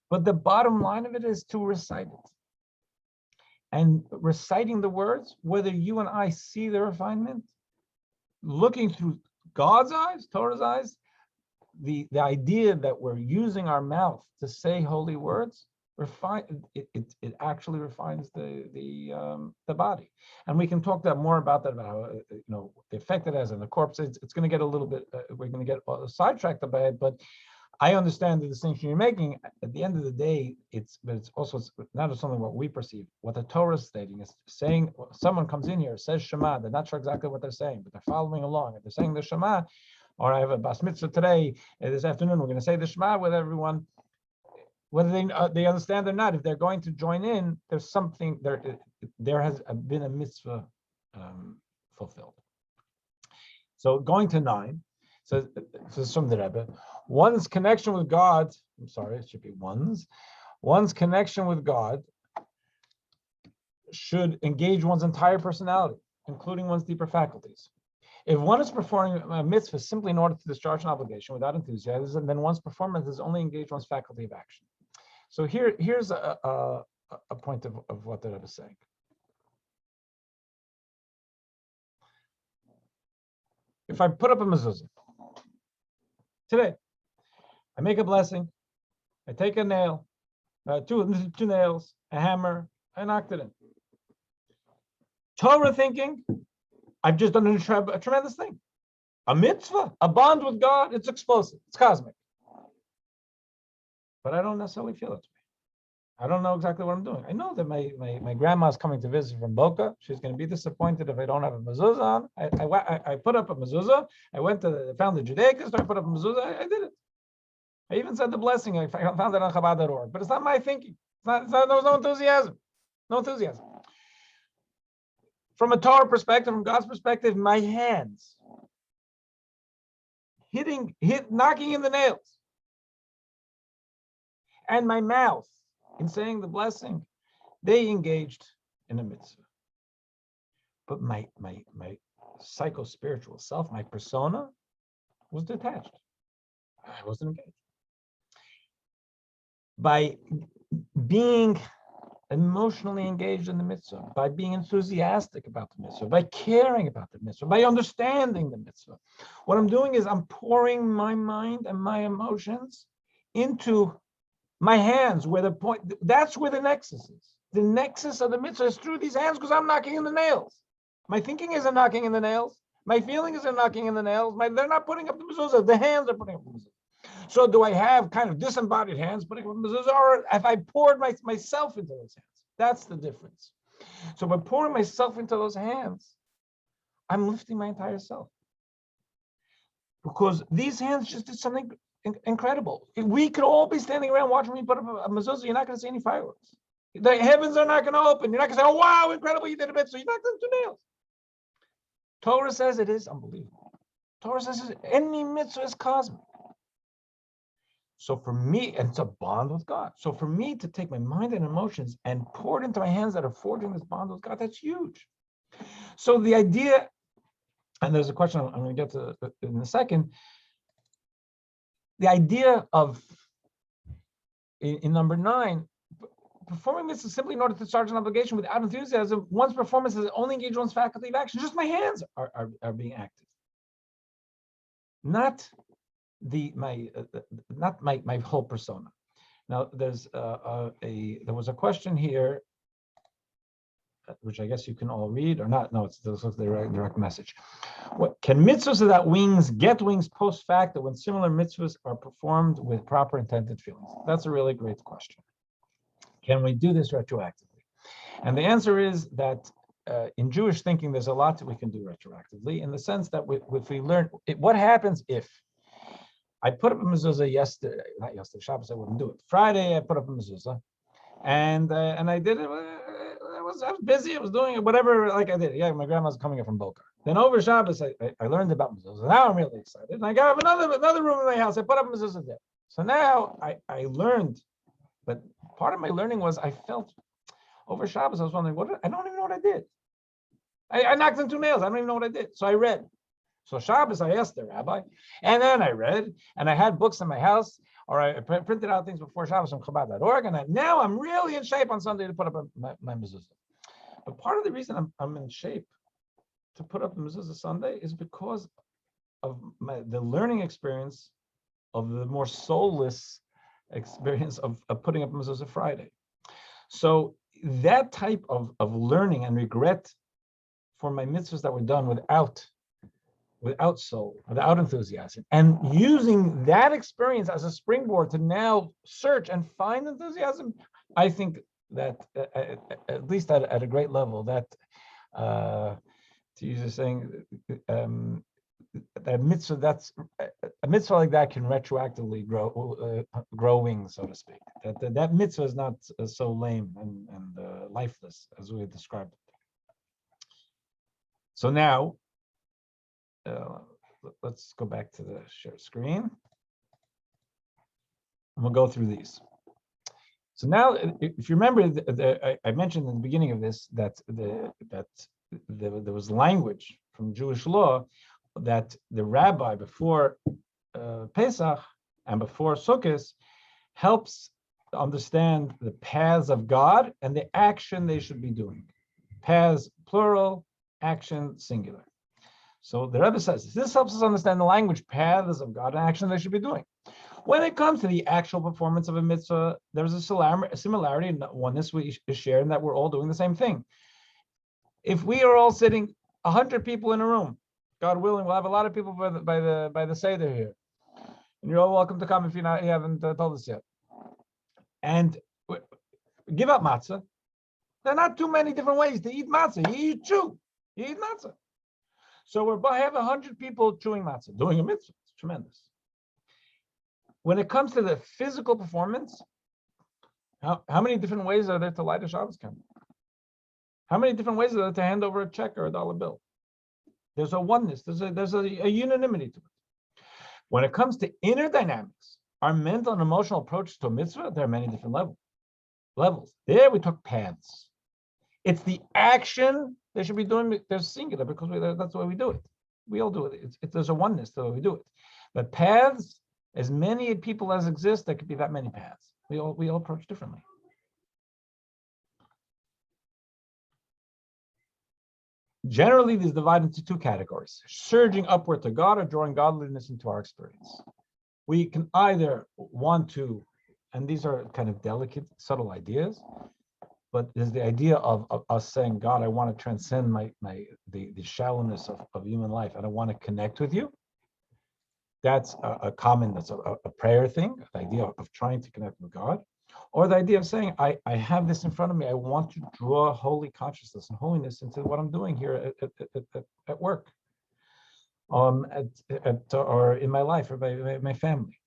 But the bottom line of it is to recite it. And reciting the words, whether you and I see the refinement, looking through God's eyes, Torah's eyes, the idea that we're using our mouth to say holy words, it actually refines the body. And we can talk more about that, about how the effect it has on the corpse. It's going to get a little bit, we're going to get sidetracked by it, but I understand the distinction you're making. At the end of the day, it's also not something what we perceive. What the Torah is stating is saying, someone comes in here, says Shema, they're not sure exactly what they're saying, but they're following along. If they're saying the Shema, or I have a bas mitzvah today, this afternoon, we're going to say the Shema with everyone. Whether they understand or not, if they're going to join in, there's something there has been a mitzvah fulfilled. So going to 9, so this is from the Rebbe. One's connection with God. I'm sorry, it should be one's. One's connection with God should engage one's entire personality, including one's deeper faculties. If one is performing a mitzvah simply in order to discharge an obligation without enthusiasm, then one's performance has only engaged one's faculty of action. So here's a point of what the Rebbe is saying. If I put up a mezuzah today, I make a blessing. I take a nail, two nails, a hammer. I knocked it in. Torah thinking, I've just done a tremendous thing. A mitzvah, a bond with God, it's explosive, it's cosmic. But I don't necessarily feel it. I don't know exactly what I'm doing. I know that my grandma's coming to visit from Boca. She's going to be disappointed if I don't have a mezuzah on. I put up a mezuzah. I went to found the Judaicist. I put up a mezuzah. I did it. I even said the blessing. I found it on Chabad.org. But it's not my thinking. There was no enthusiasm. No enthusiasm. From a Torah perspective, from God's perspective, my hands knocking in the nails, and my mouth in saying the blessing, they engaged in a mitzvah. But my psycho-spiritual self, my persona, was detached. I wasn't engaged. By being emotionally engaged in the mitzvah, by being enthusiastic about the mitzvah, by caring about the mitzvah, by understanding the mitzvah, what I'm doing is I'm pouring my mind and my emotions into my hands, where the point, that's where the nexus is. The nexus of the mitzvah is through these hands, because I'm knocking in the nails. My thinking isn't knocking in the nails. My feeling isn't knocking in the nails. They're not putting up the mezuzah. The hands are putting up the mezuzah. So do I have kind of disembodied hands putting up the mezuzah, or have I poured myself into those hands? That's the difference. So by pouring myself into those hands, I'm lifting my entire self. Because these hands just did something incredible. We could all be standing around watching me put up a mezuzah. You're not going to see any fireworks. The heavens are not going to open. You're not going to say, "Oh wow, incredible! You did a mitzvah." You're not going to do nails. Torah says it is unbelievable. Torah says any mitzvah is cosmic. So for me, and it's a bond with God. So for me to take my mind and emotions and pour it into my hands that are forging this bond with God, that's huge. So the idea, and there's a question I'm going to get to in a second. The idea of, in number 9, performing this is simply in order to discharge an obligation without enthusiasm. One's performance is only engage one's faculty of action. Just my hands are being active, not my whole persona. Now there was a question here, which I guess you can all read or not. No, it's the direct message. What can mitzvahs without wings get wings post facto when similar mitzvahs are performed with proper intended feelings? That's a really great question. Can we do this retroactively? And the answer is that in Jewish thinking, there's a lot that we can do retroactively, in the sense that if we learn what happens if I put up a mezuzah not yesterday, Shabbos, I wouldn't do it. Friday, I put up a mezuzah, and I did it. I was busy. I was doing it, whatever, like I did. Yeah, my grandma's coming up from Boca. Then over Shabbos, I learned about mezuzah. Now I'm really excited. And I got another room in my house. I put up a mezuzah there. So now I learned, but part of my learning was I felt over Shabbos, I was wondering, I don't even know what I did. I knocked in 2 nails. I don't even know what I did. So I read. So Shabbos, I asked the rabbi, and then I read, and I had books in my house, or I printed out things before Shabbos from Chabad.org, and now I'm really in shape on Sunday to put up my mezuzah. But part of the reason I'm in shape to put up a mezuzah Sunday is because of the learning experience of the more soulless experience of putting up mezuzah Friday. So that type of learning and regret for my mitzvahs that were done without soul, without enthusiasm, and using that experience as a springboard to now search and find enthusiasm, I think that at least at a great level, that to use a saying, that a mitzvah like that can retroactively grow wings, so to speak. That mitzvah is not so lame and lifeless as we had described it. So now, let's go back to the share screen, and we'll go through these. So now, if you remember, I mentioned in the beginning of this that there was language from Jewish law that the rabbi before Pesach and before Sukkot helps understand the paths of God and the action they should be doing. Paths plural, action singular. So the Rabbi says this helps us understand the language, paths of God, and action they should be doing. When it comes to the actual performance of a mitzvah, there's a similarity and oneness we share in that we're all doing the same thing. If we are all sitting 100 people in a room, God willing, we'll have a lot of people by the Seder here. And you're all welcome to come if you haven't told us yet. And give up matzah. There are not too many different ways to eat matzah. You chew. You eat matzah. So we have 100 people chewing matzah, doing a mitzvah. It's tremendous. When it comes to the physical performance, how many different ways are there to light a Shabbos candle? How many different ways are there to hand over a check or a dollar bill? There's a oneness. There's a unanimity to it. When it comes to inner dynamics, our mental and emotional approach to a mitzvah, there are many different levels. There we took paths. It's the action they should be doing. They're singular because that's the way we do it. We all do it. There's a oneness to the way we do it. But paths, as many people as exist, there could be that many paths. We all approach differently. Generally, these divide into two categories: surging upward to God or drawing godliness into our experience. We can either want to, and these are kind of delicate, subtle ideas, but there's the idea of us saying, God, I want to transcend the shallowness of human life, and I want to connect with you. That's that's a prayer thing, the idea of trying to connect with God, or the idea of saying, I have this in front of me. I want to draw holy consciousness and holiness into what I'm doing here at work, or in my life, or my family.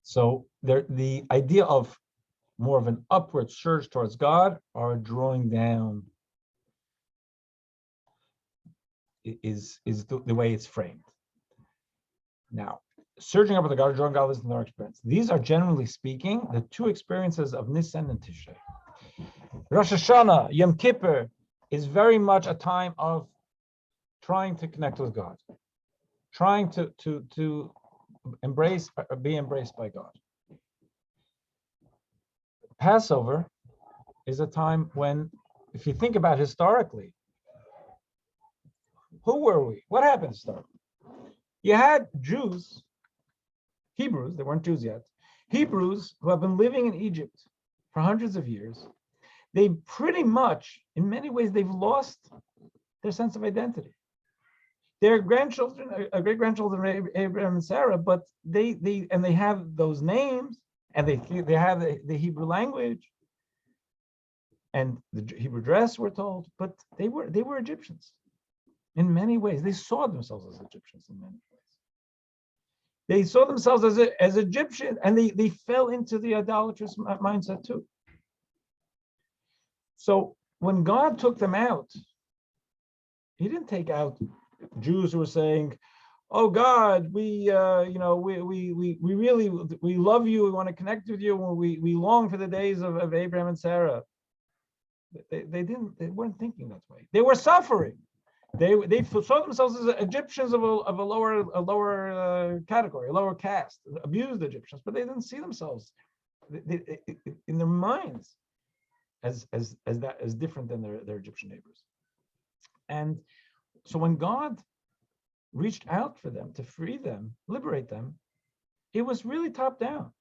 So the idea of more of an upward surge towards God or drawing down is the way it's framed. Now, surging up with the God, drawing godliness in our experience. These are, generally speaking, the two experiences of Nisan and Tishrei. Rosh Hashanah, Yom Kippur, is very much a time of trying to connect with God, trying to be embraced by God. Passover is a time when, if you think about historically, who were we? What happened historically? You had Jews, Hebrews, they weren't Jews yet, Hebrews who have been living in Egypt for hundreds of years. They pretty much, in many ways, they've lost their sense of identity. Their grandchildren, great-grandchildren of Abraham and Sarah, but they have those names, and they have the Hebrew language and the Hebrew dress, we're told, but they were Egyptians in many ways. They saw themselves as Egyptians in many ways. They saw themselves as Egyptian, and they fell into the idolatrous mindset too. So when God took them out, he didn't take out Jews who were saying, "Oh God, we really love you. We want to connect with you. We long for the days of Abraham and Sarah." They weren't thinking that way. They were suffering. They saw themselves as Egyptians of a lower category, a lower caste, abused Egyptians, but they didn't see themselves in their minds as different than their Egyptian neighbors. And so when God reached out for them to free them, liberate them, it was really top down.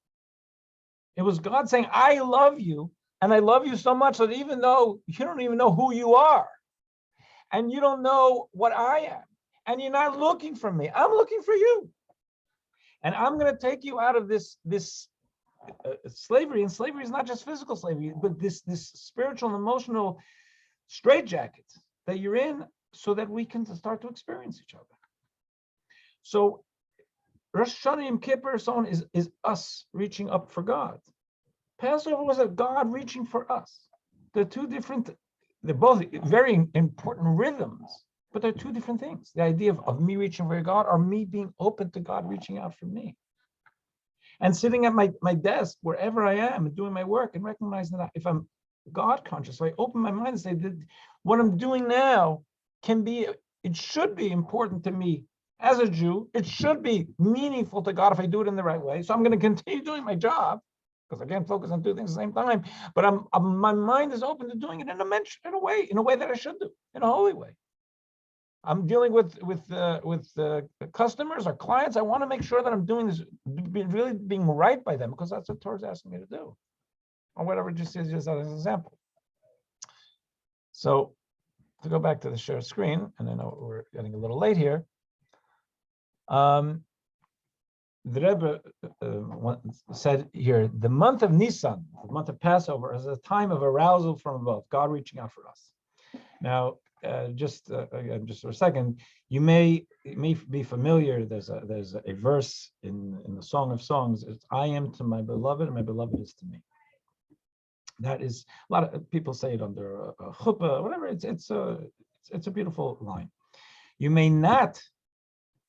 It was God saying, "I love you, and I love you so much that even though you don't even know who you are, and you don't know what I am, and you're not looking for me, I'm looking for you. And I'm going to take you out of this slavery." And slavery is not just physical slavery, but this spiritual and emotional straitjacket that you're in, so that we can start to experience each other. So Rosh Hashanah, Yom Kippur, so on, is us reaching up for God. Passover was a God reaching for us. They're both very important rhythms, but they're two different things. The idea of me reaching for God, or me being open to God reaching out for me. And sitting at my desk, wherever I am, and doing my work, and recognizing that if I'm God conscious, so I open my mind and say that what I'm doing now it should be important to me as a Jew. It should be meaningful to God if I do it in the right way. So I'm going to continue doing my job, because I can't focus on two things at the same time. But my mind is open to doing it in a way that I should do, in a holy way. I'm dealing with customers or clients. I want to make sure that I'm doing this, really being right by them, because that's what Torah is asking me to do, or whatever. Just as an example. So to go back to the share screen, and I know we're getting a little late here. The Rebbe said here, the month of Nisan, the month of Passover, is a time of arousal from above, God reaching out for us. Now, just for a second, you may be familiar. There's a verse in the Song of Songs. It's, I am to my beloved, and my beloved is to me. That is, a lot of people say it under a chuppah, whatever. It's a beautiful line. You may not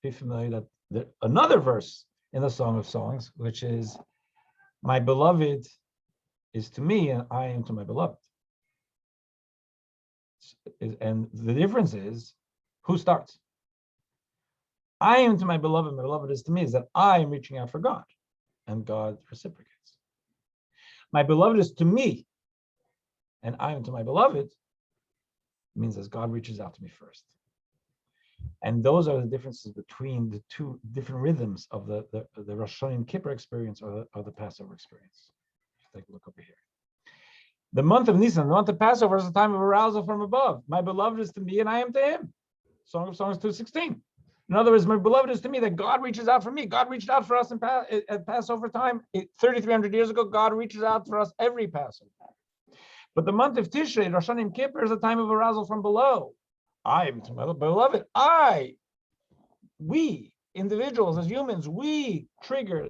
be familiar that another verse in the Song of Songs, which is, my beloved is to me, and I am to my beloved. And the difference is, who starts? I am to my beloved is to me, is that I am reaching out for God, and God reciprocates. My beloved is to me, and I am to my beloved, means as God reaches out to me first. And those are the differences between the two different rhythms of the Rosh Hashanah and Kippur experience or the Passover experience. Take a look over here. The month of Nisan, the month of Passover, is a time of arousal from above. My beloved is to me, and I am to him. Song of Songs 2:16. In other words, my beloved is to me, that God reaches out for me. God reached out for us at Passover time. 3,300 years ago, God reaches out for us every Passover. But the month of Tishrei, Rosh Hashanah and Kippur, is a time of arousal from below. I am to my beloved. We, individuals, as humans, we trigger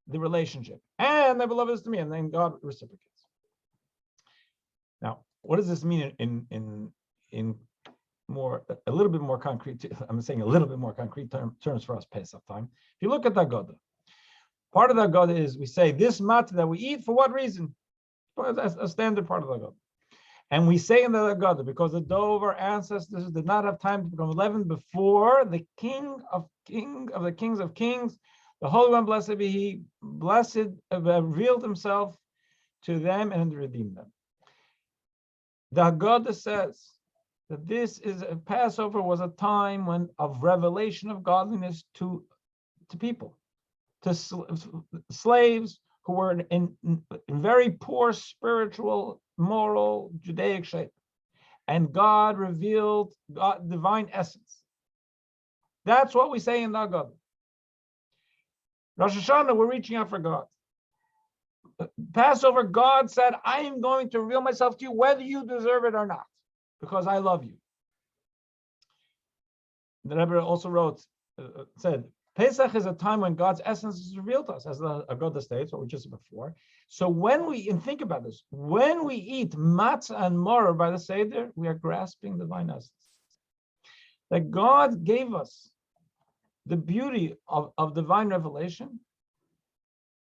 the relationship. And my beloved is to me, and then God reciprocates. Now, what does this mean in a little bit more concrete? I'm saying a little bit more concrete terms for us Pesach time. If you look at the Haggadah, part of the Haggadah is we say this matzah that we eat for what reason? That's a standard part of the Haggadah. And we say in the Haggadah, because the dough of our ancestors did not have time to become leavened before the King of the Kings of Kings, the Holy One, blessed be He, blessed, revealed Himself to them and redeemed them. The Haggadah says that Passover was a time of revelation of godliness to people, to slaves who were in very poor spiritual, moral, Judaic shape. And God revealed divine essence. That's what we say in the Haggadah. Rosh Hashanah, we're reaching out for God. Passover, God said, I am going to reveal myself to you whether you deserve it or not, because I love you. The Rebbe also said, Pesach is a time when God's essence is revealed to us, as the Haggadah states, what we just said before. So and think about this, when we eat matzah and maror by the Seder, we are grasping divine essence. That God gave us the beauty of divine revelation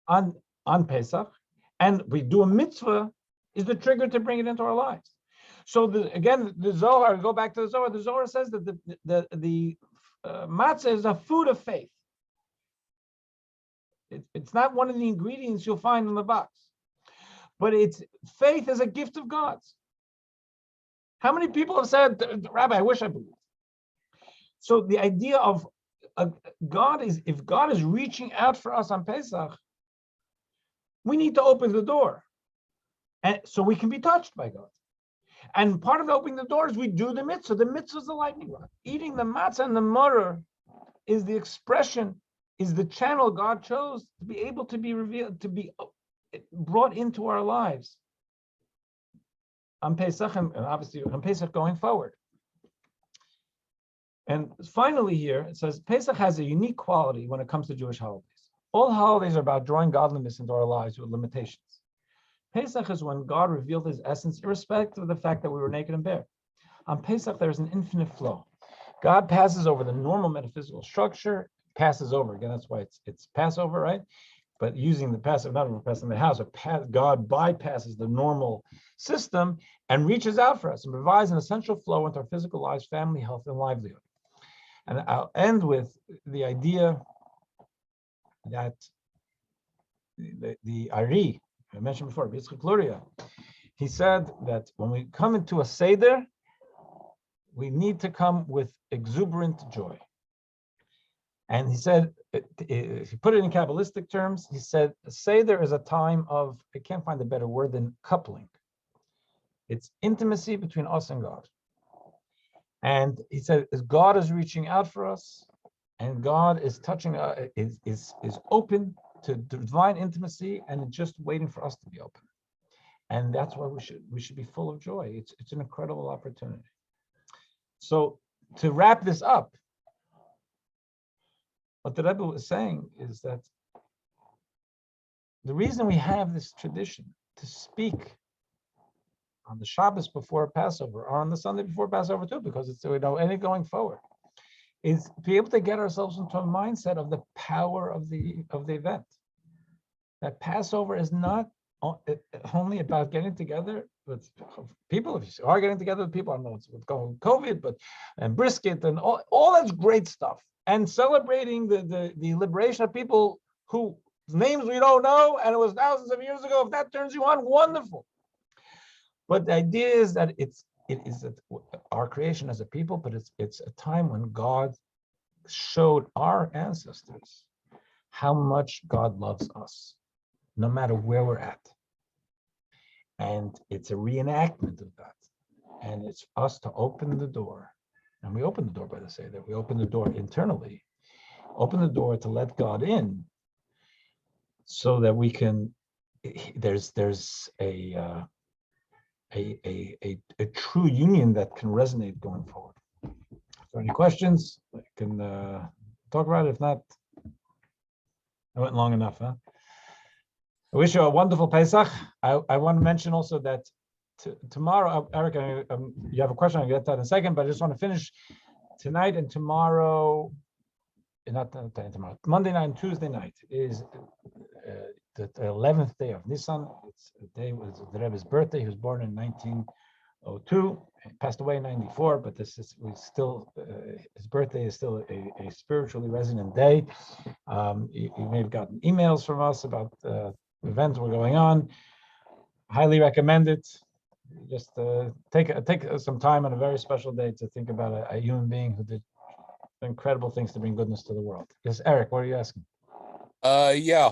on Pesach, and we do a mitzvah is the trigger to bring it into our lives. So the Zohar, go back to the Zohar. The Zohar says that the matzah is a food of faith. It's not one of the ingredients you'll find in the box, but faith is a gift of God's. How many people have said, Rabbi, I wish I believed? So the idea of if God is reaching out for us on Pesach, we need to open the door, and so we can be touched by God. And part of opening the door is we do the mitzvah. The mitzvah is the lightning rod. Eating the matzah and the maror is the expression, is the channel God chose to be able to be revealed, to be brought into our lives on Pesach, and obviously on Pesach going forward. And finally here, it says Pesach has a unique quality when it comes to Jewish holidays. All holidays are about drawing godliness into our lives with limitations. Pesach is when God revealed His essence, irrespective of the fact that we were naked and bare. On Pesach, there's an infinite flow. God passes over the normal metaphysical structure, passes over. Again, that's why it's Passover, right? But using the passive, not passing the house, God bypasses the normal system and reaches out for us and provides an essential flow into our physical lives, family, health, and livelihood. And I'll end with the idea that the Ari, I mentioned before, he said that when we come into a Seder, we need to come with exuberant joy. And he said, if you put it in Kabbalistic terms, he said, say there is a time of, I can't find a better word than coupling. It's intimacy between us and God. And he said, as God is reaching out for us, and God is touching, is open to divine intimacy, and just waiting for us to be open. And that's why we should be full of joy. It's an incredible opportunity. So to wrap this up, what the Rebbe was saying is that the reason we have this tradition to speak on the Shabbos before Passover, or on the Sunday before Passover too, because it's, any going forward, is to be able to get ourselves into a mindset of the power of the event. That Passover is not only about getting together with people. If you are getting together with people, I know it's going COVID, and brisket and all that's great stuff. And celebrating the liberation of people whose names we don't know, and it was thousands of years ago. If that turns you on, wonderful. But the idea is that it is our creation as a people, but it's a time when God showed our ancestors how much God loves us, no matter where we're at. And it's a reenactment of that. And it's us to open the door. And we open the door by the Seder. We open the door internally. Open the door to let God in, so that we can. There's a true union that can resonate going forward. If there are any questions, I can talk about it. If not, I went long enough, huh? I wish you a wonderful Pesach. I want to mention also that tomorrow, Eric, you have a question, I'll get that in a second, but I just want to finish tonight and tomorrow, tomorrow, Monday night and Tuesday night is the 11th day of Nisan. It's the day was the Rebbe's birthday. He was born in 1902, passed away in 94, but his birthday is still a spiritually resonant day. You may have gotten emails from us about events were going on. Highly recommend it. Just take some time on a very special day to think about a human being who did incredible things to bring goodness to the world. Yes, Eric, what are you asking? Yeah,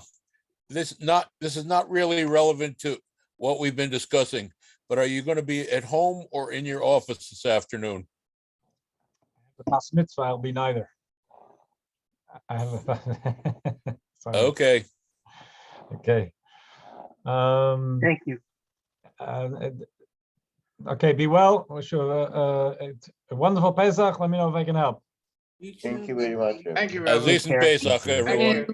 this is not really relevant to what we've been discussing, but are you going to be at home or in your office this afternoon? The mitzvah, I'll be neither. I have a Okay. Okay. Thank you. Okay, be well. Wish you a wonderful Pesach. Let me know if I can help. Thank you very much. Thank you, Rabbi. Pesach, everyone.